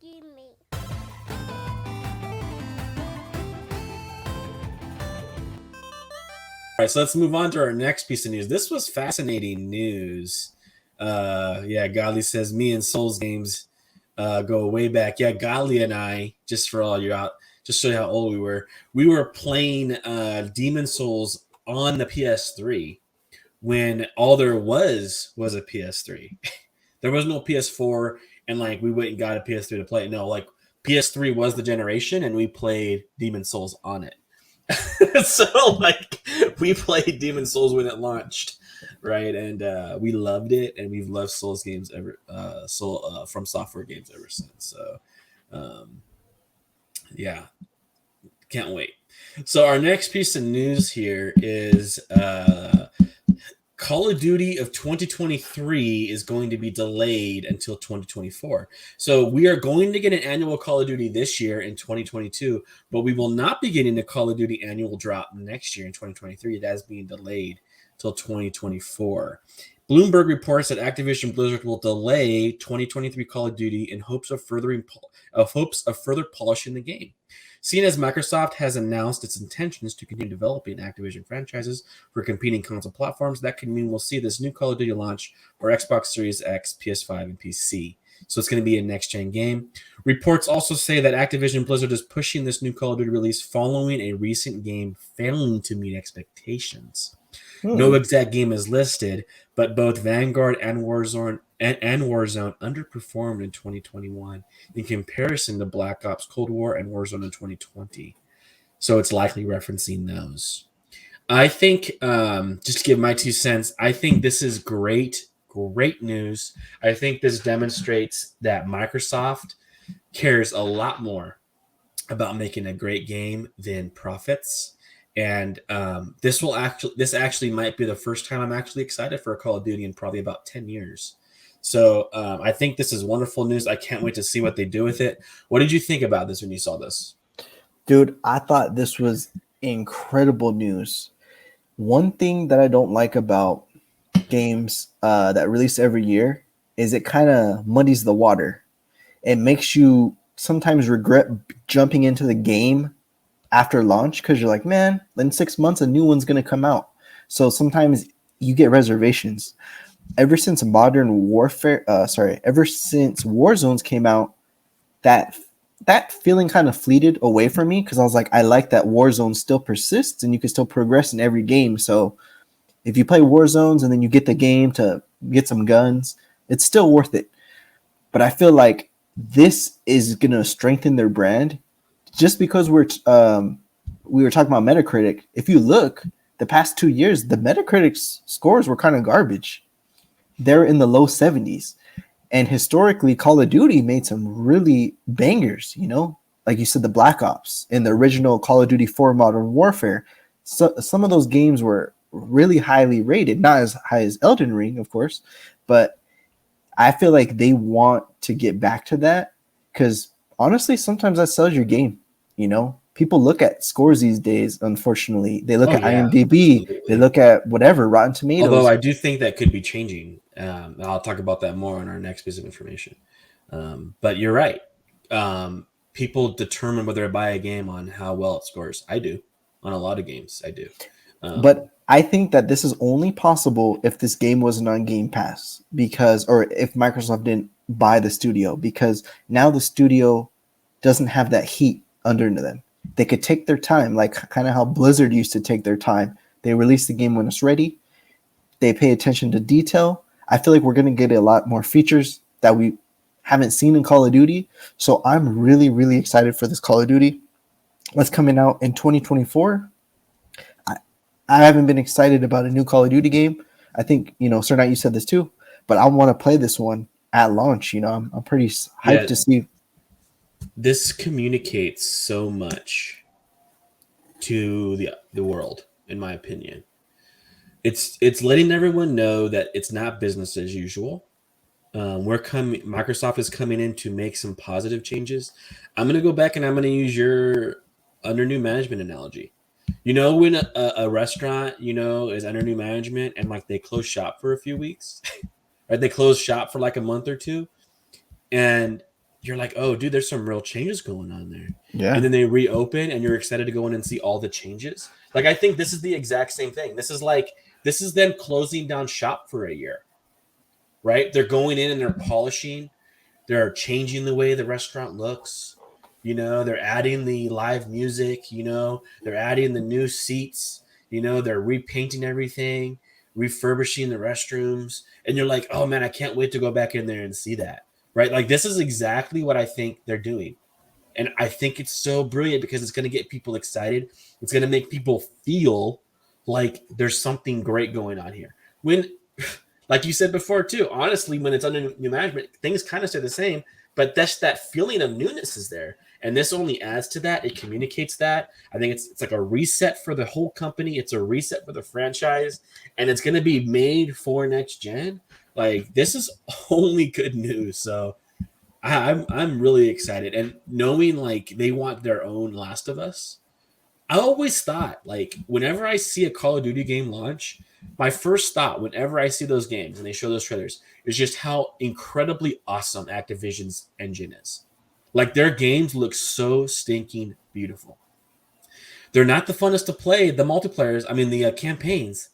me. All right, so let's move on to our next piece of news. This was fascinating news. Yeah, Godly says me and Souls games go way back. Yeah, Godly and I, just for all you out, just show you how old we were playing Demon Souls on the PS3 when all there was a PS3. There was no PS4, and like we went and got a PS3 to play it. No, like PS3 was the generation, and we played Demon Souls on it. So like we played Demon Souls when it launched, right? And we loved it, and we've loved Souls games ever, from software games ever since. So um, yeah, can't wait. So our next piece of news here is Call of Duty of 2023 is going to be delayed until 2024. So we are going to get an annual Call of Duty this year in 2022, but we will not be getting the Call of Duty annual drop next year in 2023. That is being delayed till 2024. Bloomberg reports that Activision Blizzard will delay 2023 Call of Duty in hopes of further polishing the game. Seeing as Microsoft has announced its intentions to continue developing Activision franchises for competing console platforms, that could mean we'll see this new Call of Duty launch for Xbox Series X, PS5, and PC. So it's going to be a next-gen game. Reports also say that Activision Blizzard is pushing this new Call of Duty release following a recent game failing to meet expectations. No exact game is listed, but both Vanguard and Warzone underperformed in 2021 in comparison to Black Ops Cold War and Warzone in 2020. So it's likely referencing those. I think, just to give my 2 cents, I think this is great news. I think this demonstrates that Microsoft cares a lot more about making a great game than profits. And this actually might be the first time I'm actually excited for a Call of Duty in probably about 10 years. So I think this is wonderful news. I can't wait to see what they do with it. What did you think about this when you saw this? Dude, I thought this was incredible news. One thing that I don't like about games that release every year is it kind of muddies the water. It makes you sometimes regret jumping into the game after launch because you're like, man, in 6 months a new one's going to come out. So sometimes you get reservations. Ever since ever since Warzones came out, that feeling kind of fleeted away from me because I was like, I like that Warzone still persists and you can still progress in every game. So if you play Warzones and then you get the game to get some guns, it's still worth it. But I feel like this is going to strengthen their brand just because we were talking about Metacritic. If you look, the past 2 years, the Metacritic scores were kind of garbage. They're in the low 70s. And historically, Call of Duty made some really bangers, like you said, the Black Ops in the original Call of Duty 4 Modern Warfare. So some of those games were really highly rated, not as high as Elden Ring, of course, but I feel like they want to get back to that because honestly, sometimes that sells your game. People look at scores these days. Unfortunately, they look at IMDb, absolutely. They look at whatever Rotten Tomatoes. Although I do think that could be changing. I'll talk about that more in our next piece of information. But you're right. People determine whether to buy a game on how well it scores. I do. On a lot of games, I do. But I think that this is only possible if this game wasn't on Game Pass or if Microsoft didn't buy the studio, because now the studio doesn't have that heat under them. They could take their time, like kind of how Blizzard used to take their time. They release the game when it's ready. They pay attention to detail. I feel like we're going to get a lot more features that we haven't seen in Call of Duty. So I'm really, really excited for this Call of Duty. What's coming out in 2024? I haven't been excited about a new Call of Duty game. I think, Sir Knight, you said this too, but I want to play this one at launch. I'm pretty hyped to see. This communicates so much to the world, in my opinion. It's letting everyone know that it's not business as usual. Microsoft is coming in to make some positive changes. I'm going to go back and I'm going to use your under new management analogy. When a restaurant, is under new management and like they close shop for a few weeks, right? They close shop for like a month or two. And you're like, oh, dude, there's some real changes going on there. Yeah. And then they reopen, and you're excited to go in and see all the changes. Like, I think this is the exact same thing. This is them closing down shop for a year, right? They're going in and they're polishing. They're changing the way the restaurant looks. They're adding the live music. They're adding the new seats. They're repainting everything, refurbishing the restrooms. And you're like, oh man, I can't wait to go back in there and see that. Right? Like, this is exactly what I think they're doing. And I think it's so brilliant because it's going to get people excited. It's going to make people feel like there's something great going on here. When, like you said before too, honestly, when it's under new management, things kind of stay the same, but that's that feeling of newness is there. And this only adds to that. It communicates that. I think it's like a reset for the whole company. It's a reset for the franchise, and it's going to be made for next gen. Like, this is only good news. So I'm really excited. And knowing like they want their own Last of Us, I always thought, like, whenever I see a Call of Duty game launch, my first thought whenever I see those games and they show those trailers is just how incredibly awesome Activision's engine is. Like, their games look so stinking beautiful. They're not the funnest to play. The multiplayers, I mean, the campaigns,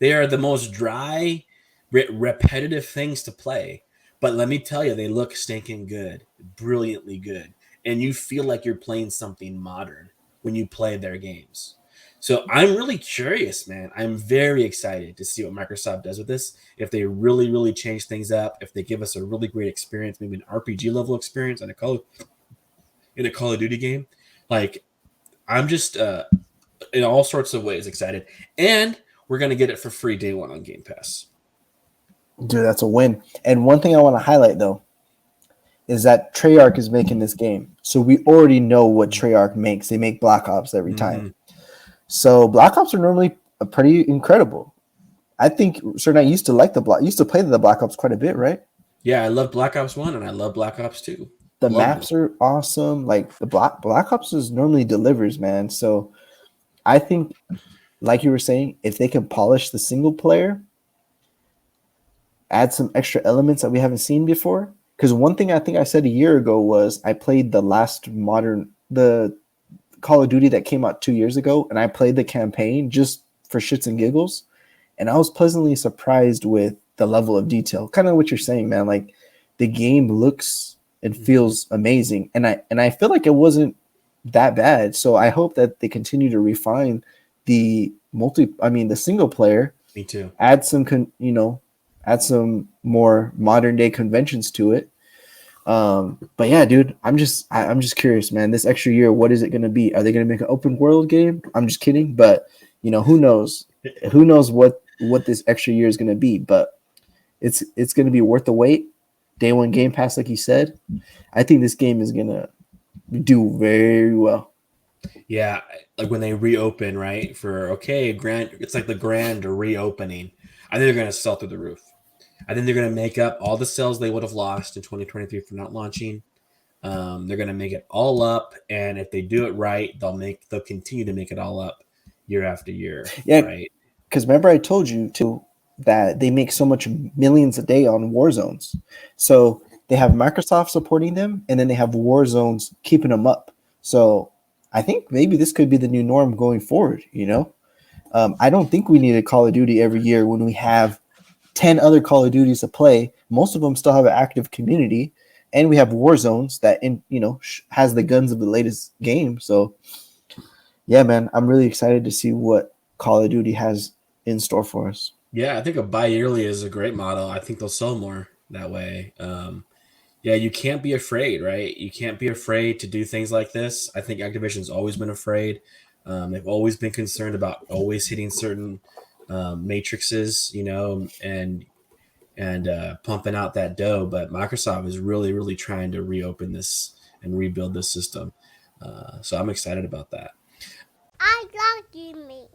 they are the most dry, repetitive things to play. But let me tell you, they look stinking good, brilliantly good. And you feel like you're playing something modern when you play their games. So I'm really curious, man. I'm very excited to see what Microsoft does with this. If they really, really change things up, if they give us a really great experience, maybe an RPG level experience in a Call of Duty game, like, I'm just in all sorts of ways excited. And we're gonna get it for free day one on Game Pass. Dude, that's a win. And one thing I want to highlight though is that Treyarch is making this game. So we already know what Treyarch makes. They make Black Ops every time. So Black Ops are normally pretty incredible. I think Sir Knight used to play the Black Ops quite a bit, right? Yeah, I love Black Ops 1 and I love Black Ops 2. The maps are awesome. Like, the Black Ops is normally delivers, man. So I think, like you were saying, if they can polish the single player, add some extra elements that we haven't seen before. Because one thing I think I said a year ago was I played the Call of Duty that came out 2 years ago, and I played the campaign just for shits and giggles, and I was pleasantly surprised with the level of detail. Kind of what you're saying, man. Like, the game looks and feels amazing, and I feel like it wasn't that bad. So I hope that they continue to refine the single player. Me too. Add some more modern day conventions to it. But yeah, dude, I'm just curious, man. This extra year, what is it going to be? Are they going to make an open world game? I'm just kidding, but who knows? Who knows what this extra year is going to be? But it's going to be worth the wait. Day one Game Pass, like you said. I think this game is going to do very well. Yeah, like when they reopen, right? It's like the grand reopening. I think they're going to sell through the roof. I think they're going to make up all the sales they would have lost in 2023 for not launching. They're going to make it all up, and if they do it right, they'll continue to make it all up year after year. Yeah, right. Because remember, I told you too that they make so much millions a day on Warzones. So they have Microsoft supporting them, and then they have Warzones keeping them up. So I think maybe this could be the new norm going forward. I don't think we need a Call of Duty every year when we have 10 other Call of Duties to play. Most of them still have an active community, and we have Warzones that has the guns of the latest game. So yeah, man, I'm really excited to see what Call of Duty has in store for us. Yeah, I think a bi-yearly is a great model. I think they'll sell more that way. Yeah, you can't be afraid, right? You can't be afraid to do things like this. I think Activision's always been afraid. They've always been concerned about always hitting certain matrices, and pumping out that dough. But Microsoft is really, really trying to reopen this and rebuild this system. So I'm excited about that. I love you, me.